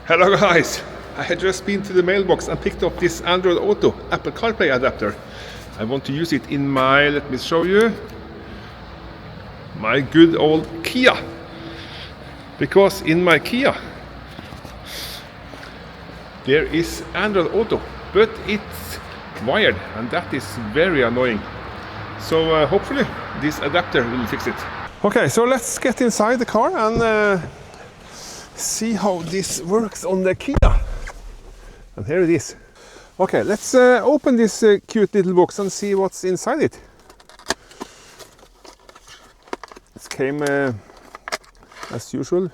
Hello guys! I had just been to the mailbox and picked up this Android Auto Apple Carplay adapter. I want to use it in my, let me show you, my good old Kia. Because in my Kia there is Android Auto, but it's wired and that is very annoying. So hopefully this adapter will fix it. Okay, so let's get inside the car and see how this works on the Kia. And here it is. Okay, let's open this cute little box and see what's inside it. It came as usual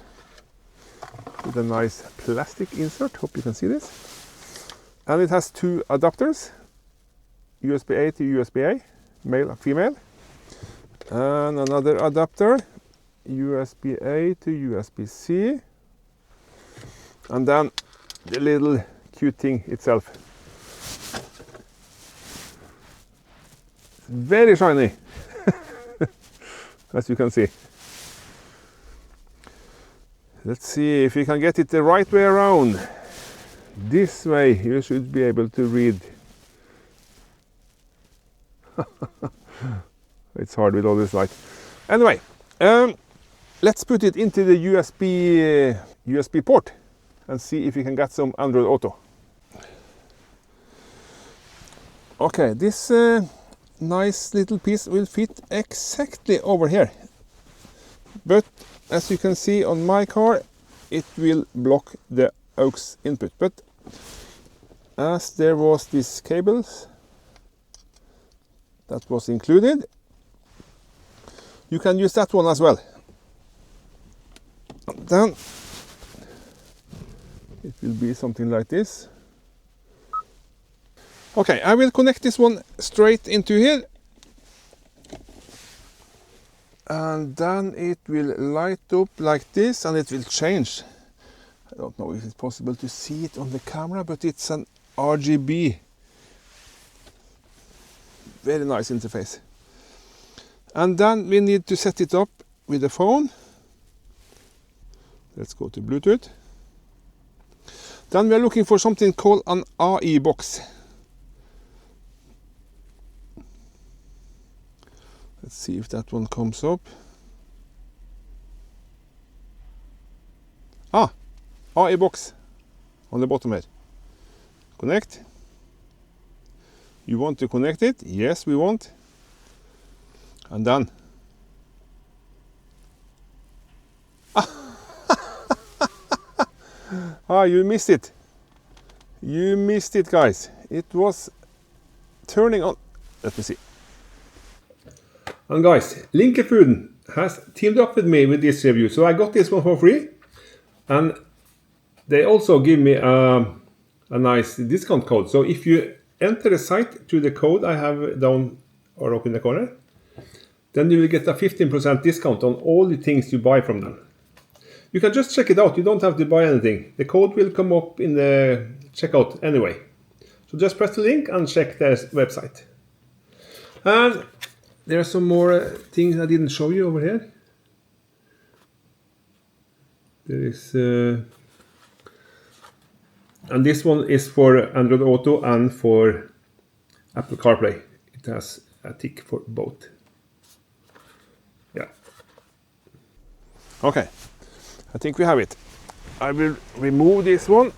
with a nice plastic insert. Hope you can see this. And it has two adapters, USB-A to USB-A, male and female. And another adapter, USB-A to USB-C. And then the little cute thing itself. It's very shiny, as you can see. Let's see if we can get it the right way around. This way you should be able to read. It's hard with all this light. Anyway, let's put it into the USB port and see if we can get some Android Auto. Okay, this nice little piece will fit exactly over here. But as you can see on my car, it will block the aux input. But as there was this cables that was included, you can use that one as well. And then it will be something like this. Okay, I will connect this one straight into here. And then it will light up like this and it will change. I don't know if it's possible to see it on the camera, but it's an RGB. Very nice interface. And then we need to set it up with the phone. Let's go to Bluetooth. Then we are looking for something called an AI box. Let's see if that one comes up. Ah, AI box on the bottom here. Connect. You want to connect it? Yes, we want. And done. Ah, you missed it. You missed it, guys. It was turning on. Let me see. And guys, Linkifun has teamed up with me with this review. So I got this one for free. And they also give me a nice discount code. So if you enter the site to the code I have down or up in the corner, then you will get a 15% discount on all the things you buy from them. You can just check it out. You don't have to buy anything. The code will come up in the checkout anyway. So just press the link and check their website. And there are some more things I didn't show you over here. There is, and this one is for Android Auto and for Apple Carplay. It has a tick for both. Yeah. Okay. I think we have it. I will remove this one.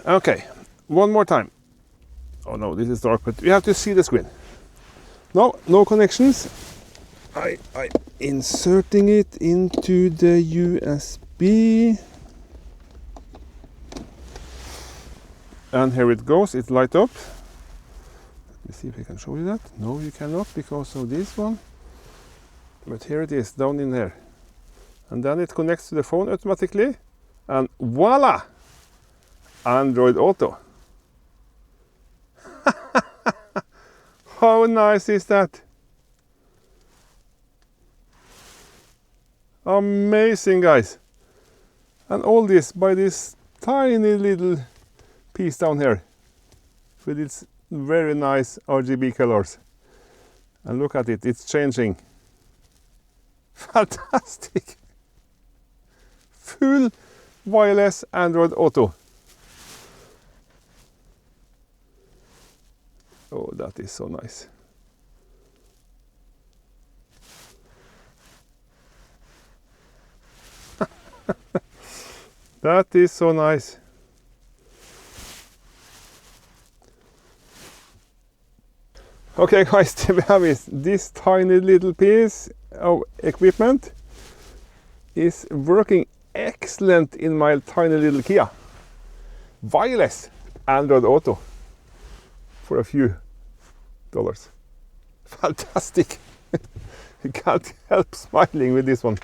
Okay, one more time. Oh no, this is dark, but we have to see the screen. No connections. I inserting it into the USB. And here it goes, it lights up. Let me see if I can show you that. No, you cannot because of this one. But here it is, down in there. And then it connects to the phone automatically. And voila! Android Auto. How nice is that? Amazing, guys. And all this by this tiny little piece down here with its very nice RGB colors. And look at it, it's changing. Fantastic! Full wireless Android Auto. Oh, that is so nice. That is so nice. Okay guys, there we have it. This tiny little piece of equipment is working excellent in my tiny little Kia. Wireless Android Auto for a few dollars. Fantastic! You can't help smiling with this one.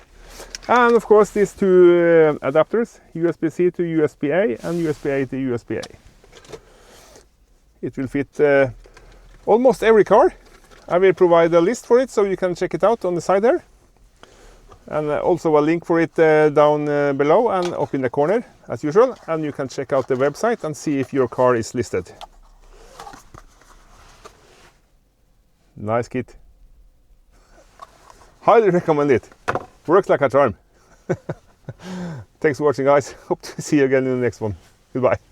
And of course these two adapters, USB-C to USB-A and USB-A to USB-A. It will fit almost every car. I will provide a list for it so you can check it out on the side there. And also a link for it down below and up in the corner as usual. And you can check out the website and see if your car is listed. Nice kit. Highly recommend it. Works like a charm. Thanks for watching guys. Hope to see you again in the next one. Goodbye.